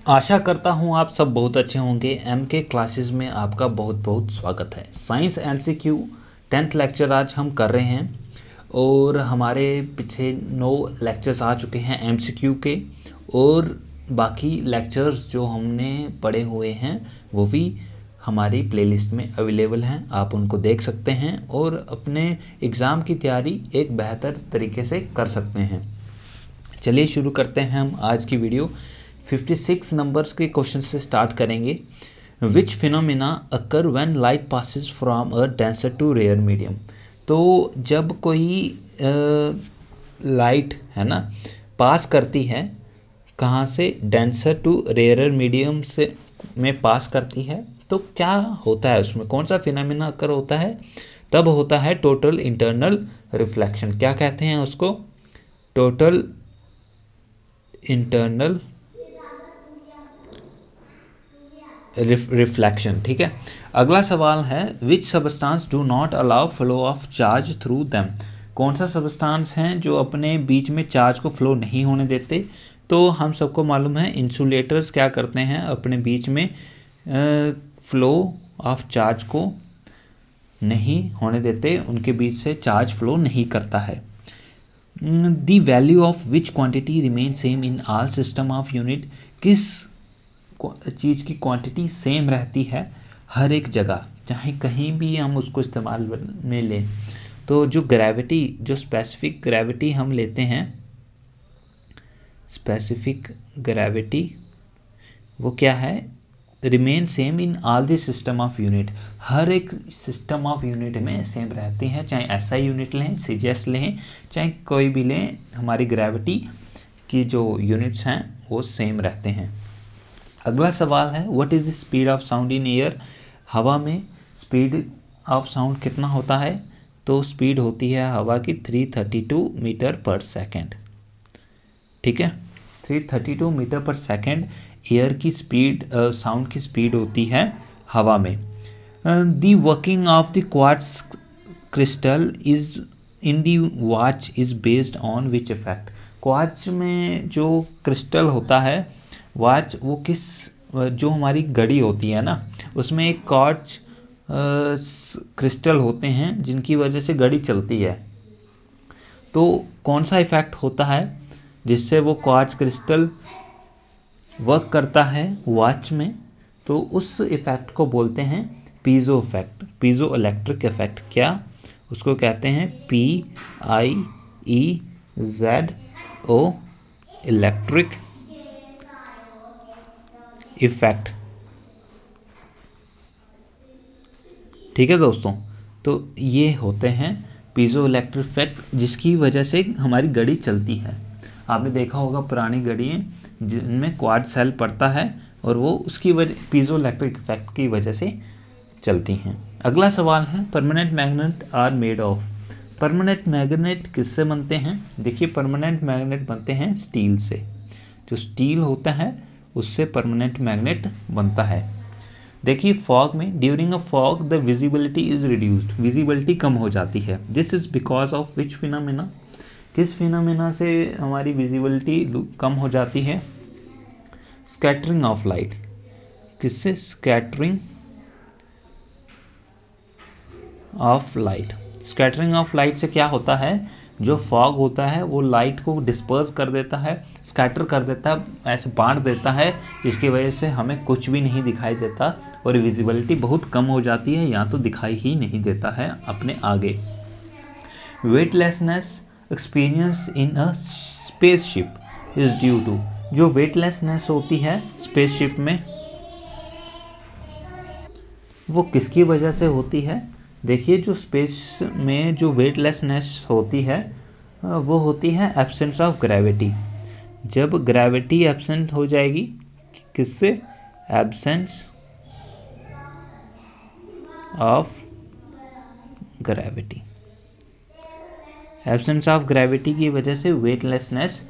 आशा करता हूँ आप सब बहुत अच्छे होंगे। एम के क्लासेस में आपका बहुत बहुत स्वागत है। साइंस एमसीक्यू 10th लेक्चर आज हम कर रहे हैं और हमारे पीछे 9 लेक्चर्स आ चुके हैं एमसीक्यू के, और बाकी लेक्चर्स जो हमने पढ़े हुए हैं वो भी हमारी प्लेलिस्ट में अवेलेबल हैं। आप उनको देख सकते हैं और अपने एग्ज़ाम की तैयारी एक बेहतर तरीके से कर सकते हैं। चलिए शुरू करते हैं हम आज की वीडियो। 56 नंबर्स के क्वेश्चन से स्टार्ट करेंगे। Which phenomena occur when light passes from a denser to rare medium. तो जब कोई लाइट है ना पास करती है, कहाँ से, डेंसर टू रेयर मीडियम से में पास करती है, तो क्या होता है उसमें, कौन सा फिनोमिना अकर होता है? तब होता है टोटल इंटरनल रिफ्लेक्शन। क्या कहते हैं उसको? Total internal reflection. ठीक है। अगला सवाल है which substance do not allow flow of charge through them. कौन सा सबस्टांस हैं जो अपने बीच में चार्ज को फ्लो नहीं होने देते? तो हम सबको मालूम है इंसुलेटर्स क्या करते हैं, अपने बीच में फ्लो ऑफ चार्ज को नहीं होने देते, उनके बीच से चार्ज फ्लो नहीं करता है। The value of which quantity remain same in all system of unit. किस चीज़ की क्वांटिटी सेम रहती है हर एक जगह, चाहे कहीं भी हम उसको इस्तेमाल में लें। तो जो ग्रेविटी, जो स्पेसिफिक ग्रेविटी हम लेते हैं, स्पेसिफिक ग्रेविटी वो क्या है? Remain same in all the system of unit. हर एक सिस्टम ऑफ यूनिट में सेम रहती हैं, चाहे एसआई यूनिट लें, सीजीएस लें, चाहे कोई भी लें, हमारी ग्रेविटी की जो यूनिट्स हैं वो सेम रहते हैं। अगला सवाल है what is the speed of sound in air. हवा में स्पीड ऑफ साउंड कितना होता है? तो स्पीड होती है हवा की 332 मीटर पर सेकेंड। ठीक है, 332 मीटर पर सेकेंड एयर की स्पीड, साउंड की स्पीड होती है हवा में। The working of the quartz crystal is in the watch is based on which effect. Quartz में जो क्रिस्टल होता है वॉच, वो किस, जो हमारी घड़ी होती है ना, उसमें एक क्वार्ट्ज क्रिस्टल होते हैं जिनकी वजह से घड़ी चलती है। तो कौन सा इफेक्ट होता है जिससे वो क्वार्ट्ज क्रिस्टल वर्क करता है वॉच में? तो उस इफेक्ट को बोलते हैं piezo effect, piezo electric effect. क्या उसको कहते हैं? PIEZO, electric effect. ठीक है दोस्तों, तो ये होते हैं पीजो इलेक्ट्रिक इफेक्ट जिसकी वजह से हमारी घड़ी चलती है। आपने देखा होगा पुरानी घड़ियाँ जिनमें क्वार्ट्ज सेल पड़ता है और वो उसकी वजह, पीजो इलेक्ट्रिक इफेक्ट की वजह से चलती हैं। अगला सवाल है permanent magnet are made of. Permanent magnet किससे बनते हैं? देखिए परमानेंट मैग्नेट बनते हैं स्टील से। जो स्टील होता है उससे परमानेंट मैग्नेट बनता है। देखिए फॉग में, during a fog the visibility is reduced, visibility कम हो जाती है। This is because of which phenomena. किस फिनोमिना से हमारी विजिबिलिटी कम हो जाती है? Scattering of light. किससे? Scattering of light. Scattering of light से क्या होता है, जो फॉग होता है वो लाइट को डिस्पर्स कर देता है, स्कैटर कर देता है, ऐसे बांट देता है, जिसकी वजह से हमें कुछ भी नहीं दिखाई देता और विजिबिलिटी बहुत कम हो जाती है, या तो दिखाई ही नहीं देता है अपने आगे। Weightlessness experience in a spaceship is due to. जो वेटलेसनेस होती है स्पेसशिप में वो किसकी वजह से होती है? देखिए जो स्पेस में जो वेटलेसनेस होती है वो होती है एब्सेंस ऑफ ग्रेविटी। जब ग्रेविटी एब्सेंट हो जाएगी, किससे? Absence of gravity. Absence of gravity की वजह से वेटलेसनेस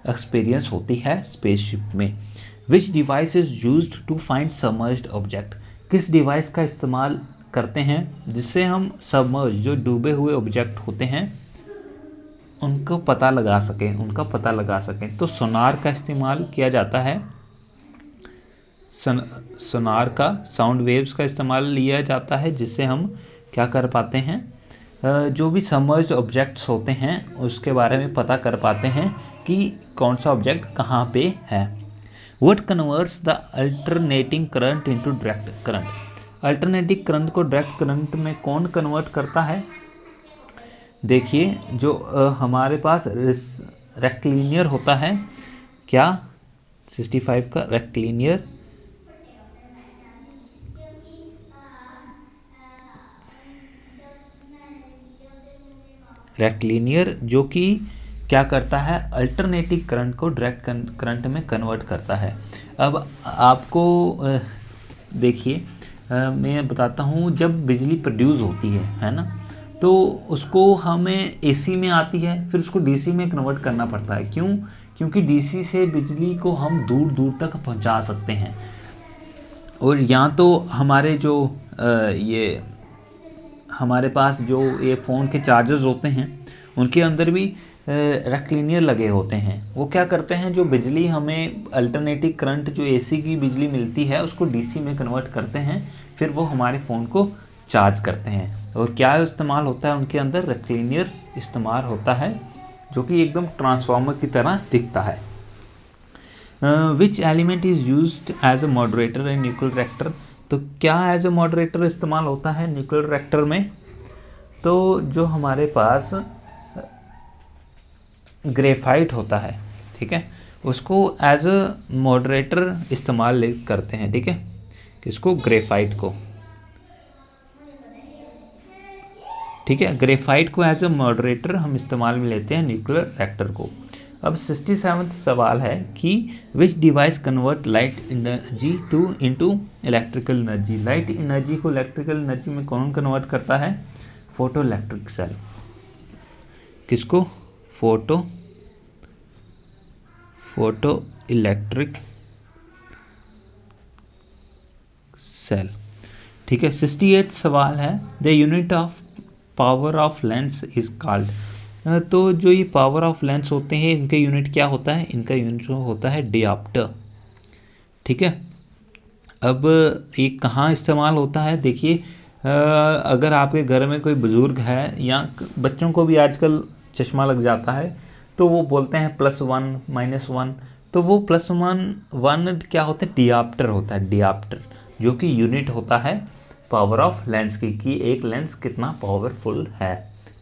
एक्सपीरियंस होती है स्पेसशिप में। Which device is used to find submerged object. किस डिवाइस का इस्तेमाल करते हैं जिससे हम सबमर्ज, जो डूबे हुए ऑब्जेक्ट होते हैं, उनको पता लगा सकें, उनका पता लगा सकें? तो सोनार का इस्तेमाल किया जाता है सोनार का, साउंड वेव्स का इस्तेमाल लिया जाता है, जिससे हम क्या कर पाते हैं, जो भी सबमर्ज्ड ऑब्जेक्ट्स होते हैं उसके बारे में पता कर पाते हैं कि कौन सा ऑब्जेक्ट कहाँ पे है। What converts the alternating current into direct current. Alternating current को डायरेक्ट करंट में कौन कन्वर्ट करता है? देखिए, जो हमारे पास रेक्टिलिनियर होता है, क्या 65 का रेक्टिलिनियर जो कि क्या करता है, अल्टरनेटिव करंट को डायरेक्ट करंट में कन्वर्ट करता है। अब आपको देखिए, मैं बताता हूँ, जब बिजली प्रोड्यूस होती है ना, तो उसको हमें एसी में आती है, फिर उसको डीसी में कन्वर्ट करना पड़ता है। क्यों? क्योंकि डीसी से बिजली को हम दूर दूर तक पहुँचा सकते हैं, और यहाँ तो हमारे जो ये हमारे पास जो ये फ़ोन के चार्जर्स होते हैं उनके अंदर भी रेक्टिलिनियर लगे होते हैं। वो क्या करते हैं, जो बिजली हमें अल्टरनेटिव करंट जो एसी की बिजली मिलती है उसको डीसी में कन्वर्ट करते हैं, फिर वो हमारे फ़ोन को चार्ज करते हैं। और क्या इस्तेमाल होता है उनके अंदर? रेक्टिलिनियर इस्तेमाल होता है, जो कि एकदम ट्रांसफार्मर की तरह दिखता है। Which element is used as a moderator in nuclear reactor. तो क्या एज अ मॉडरेटर इस्तेमाल होता है न्यूक्लियर रिएक्टर में? तो जो हमारे पास ग्रेफाइट होता है, ठीक है, उसको एज अ मॉडरेटर इस्तेमाल करते हैं, ठीक है, किसको? ग्रेफाइट को, ठीक है, ग्रेफाइट को एज अ मॉडरेटर हम इस्तेमाल में लेते हैं न्यूक्लियर रिएक्टर को। अब 67वां सवाल है कि which device convert light energy to into electrical energy. Light energy को इलेक्ट्रिकल एनर्जी में कौन कन्वर्ट करता है? Photo electric cell. किसको? फोटो इलेक्ट्रिक सेल, ठीक है। 68 सवाल है, the unit of power of lens is called. तो जो ये पावर ऑफ लेंस होते हैं इनका यूनिट क्या होता है? इनका यूनिट होता है डिऑप्टर, ठीक है। अब ये कहाँ इस्तेमाल होता है? देखिए, अगर आपके घर में कोई बुज़ुर्ग है या बच्चों को भी आजकल चश्मा लग जाता है, तो वो बोलते हैं +1 -1, तो वो +1 क्या होता है? डिऑप्टर होता है, डिऑप्टर, जो कि यूनिट होता है पावर ऑफ लेंस की, कि एक लेंस कितना पावरफुल है,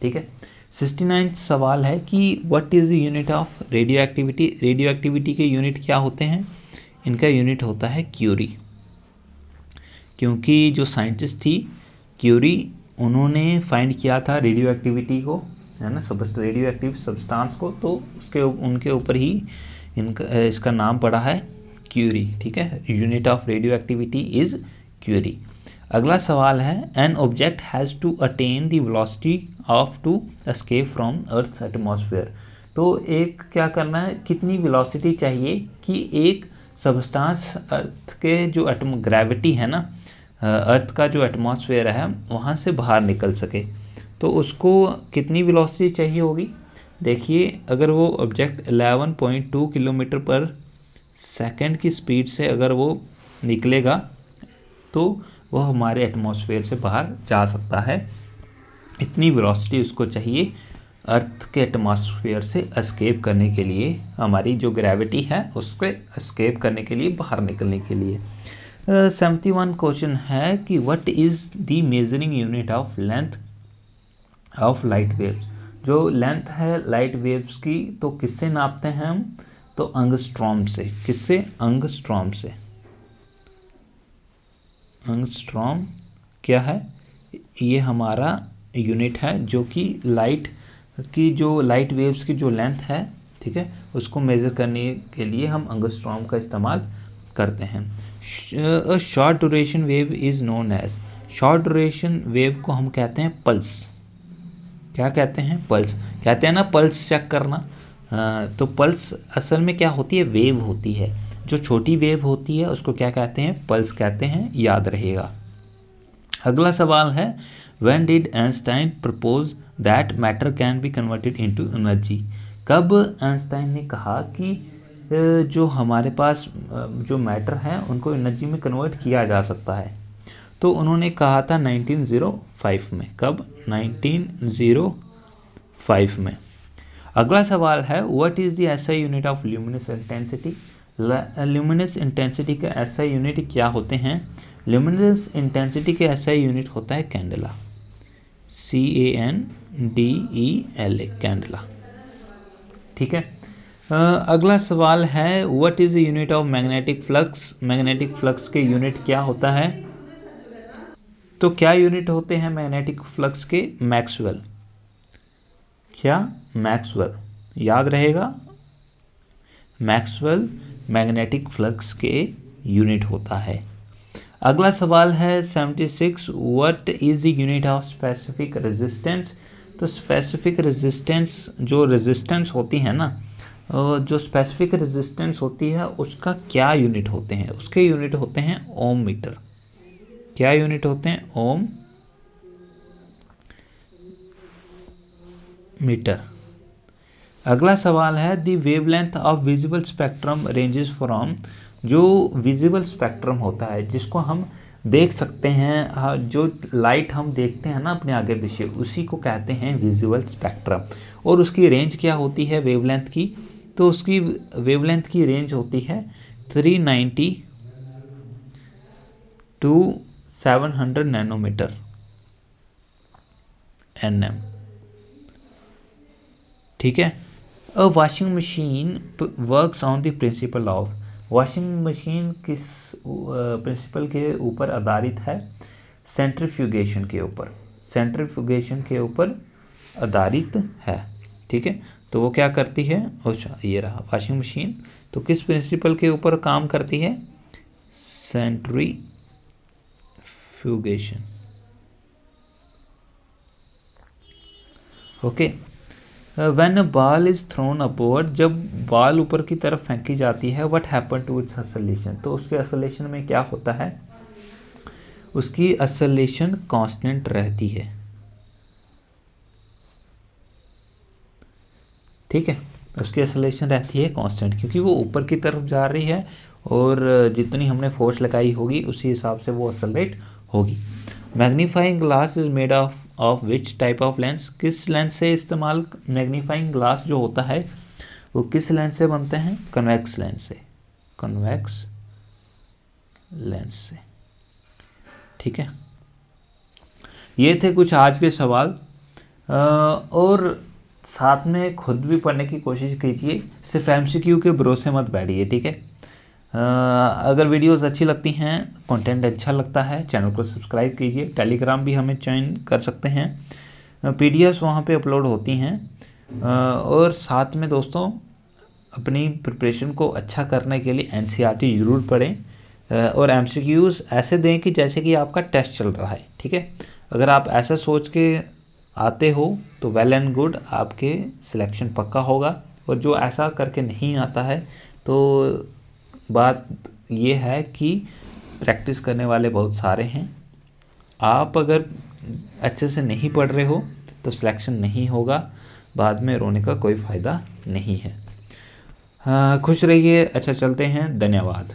ठीक है। 69 सवाल है कि what is the unit of radio activity. Radio activity के यूनिट क्या होते हैं? इनका यूनिट होता है क्यूरी, क्योंकि जो साइंटिस्ट थी क्यूरी, उन्होंने फाइंड किया था रेडियो एक्टिविटी को, है ना, रेडियो एक्टिव सब्सटेंस को, तो उनके ऊपर ही इसका नाम पड़ा है क्यूरी, ठीक है। Unit of radioactivity is curie. अगला सवाल है, an object has to attain the velocity of to escape from earth's atmosphere. तो एक क्या करना है, कितनी वेलोसिटी चाहिए कि एक सब्सटेंस अर्थ के जो ग्रेविटी है ना, अर्थ का जो एटमॉस्फेयर है वहाँ से बाहर निकल सके, तो उसको कितनी वेलोसिटी चाहिए होगी? देखिए, अगर वो ऑब्जेक्ट 11.2 किलोमीटर पर सेकंड की स्पीड से अगर वो निकलेगा तो वह हमारे एटमॉस्फेयर से बाहर जा सकता है। इतनी वेलोसिटी उसको चाहिए अर्थ के एटमॉस्फेयर से एस्केप करने के लिए, हमारी जो ग्रेविटी है उसको एस्केप करने के लिए, बाहर निकलने के लिए। 71 क्वेश्चन है कि what is the measuring unit of length of light waves. जो लेंथ है लाइट वेव्स की, तो किससे नापते हैं हम? तो एंगस्ट्रॉम से। किससे? एंगस्ट्रॉम से। एंगस्ट्रॉम क्या है? ये हमारा यूनिट है जो कि लाइट की, जो लाइट वेव्स की जो लेंथ है, ठीक है, उसको मेज़र करने के लिए हम एंगस्ट्रॉम का इस्तेमाल करते हैं। A short duration wave is known as. Short duration wave को हम कहते हैं पल्स। क्या कहते हैं? पल्स। कहते हैं ना पल्स चेक करना, तो पल्स असल में क्या होती है? वेव होती है। जो छोटी वेव होती है उसको क्या कहते हैं? पल्स कहते हैं, याद रहेगा। अगला सवाल है, when did Einstein propose that matter can be converted into energy. कब आइंस्टाइन ने कहा कि जो हमारे पास जो मैटर है उनको एनर्जी में कन्वर्ट किया जा सकता है। तो उन्होंने कहा था 1905 में। कब? 1905 में। अगला सवाल है what is the SI unit of luminous intensity. Luminous intensity के एसआई यूनिट क्या होते हैं? ल्यूमिनस इंटेंसिटी के एसआई यूनिट होता है कैंडेला, CANDELA, कैंडेला। ठीक है। अगला सवाल है what is the unit of magnetic flux. Magnetic flux के यूनिट क्या होता है? तो क्या यूनिट होते हैं मैग्नेटिक फ्लक्स के? मैक्सवेल। क्या? मैक्सवेल, याद रहेगा, मैक्सवेल मैग्नेटिक फ्लक्स के यूनिट होता है। अगला सवाल है 76 what is the unit of specific resistance. तो स्पेसिफिक रेजिस्टेंस, जो रेजिस्टेंस होती है ना, जो स्पेसिफिक रेजिस्टेंस होती है उसका क्या यूनिट होते हैं? उसके यूनिट होते हैं ओम मीटर। क्या यूनिट होते हैं? ओम मीटर। अगला सवाल है the wavelength of visible spectrum ranges from. जो विजिबल स्पेक्ट्रम होता है जिसको हम देख सकते हैं, जो लाइट हम देखते हैं ना अपने आगे पीछे, उसी को कहते हैं विजिबल स्पेक्ट्रम। और उसकी रेंज क्या होती है वेवलेंथ की? तो उसकी वेवलेंथ की रेंज होती है 390 टू 700 नैनोमीटर nm। ठीक है। A washing machine works on the principle of. Washing machine किस प्रिंसिपल के ऊपर आधारित है? सेंट्रीफ्यूगेशन के ऊपर। सेंट्रीफ्यूगेशन के ऊपर आधारित है। ठीक है। तो वो क्या करती है? अच्छा, ये रहा वॉशिंग मशीन। तो किस प्रिंसिपल के ऊपर काम करती है? Centrifugation. Okay. When a ball is thrown upward. जब बॉल ऊपर की तरफ फेंकी जाती है, what happen to its acceleration. तो उसके एक्सेलरेशन में क्या होता है? उसकी एक्सेलरेशन कांस्टेंट रहती है। ठीक है, उसकी एक्सेलरेशन रहती है कांस्टेंट, क्योंकि वो ऊपर की तरफ जा रही है और जितनी हमने फोर्स लगाई होगी उसी हिसाब से वो एक्सेलरेट होगी। Magnifying glass is made of which type of lens. किस लेंस से इस्तेमाल? मैग्नीफाइंग ग्लास जो होता है वो किस लेंस से बनते हैं? कन्वेक्स लेंस से। कन्वेक्स लेंस से। ठीक है। ये थे कुछ आज के सवाल। और साथ में खुद भी पढ़ने की कोशिश कीजिए, सिर्फ MCQ के भरोसे मत बैठिए। ठीक है। अगर वीडियोस अच्छी लगती हैं, कंटेंट अच्छा लगता है, चैनल को सब्सक्राइब कीजिए। टेलीग्राम भी हमें ज्वाइन कर सकते हैं, PDFs वहाँ पे अपलोड होती हैं। और साथ में दोस्तों अपनी प्रिपरेशन को अच्छा करने के लिए NCERT ज़रूर पढ़ें और MCQs ऐसे दें कि जैसे कि आपका टेस्ट चल रहा है। ठीक है। अगर आप ऐसा सोच के आते हो तो वेल एंड गुड, आपके सिलेक्शन पक्का होगा। और जो ऐसा करके नहीं आता है तो बात ये है कि प्रैक्टिस करने वाले बहुत सारे हैं। आप अगर अच्छे से नहीं पढ़ रहे हो तो सिलेक्शन नहीं होगा, बाद में रोने का कोई फ़ायदा नहीं है। खुश रहिए। अच्छा, चलते हैं। धन्यवाद।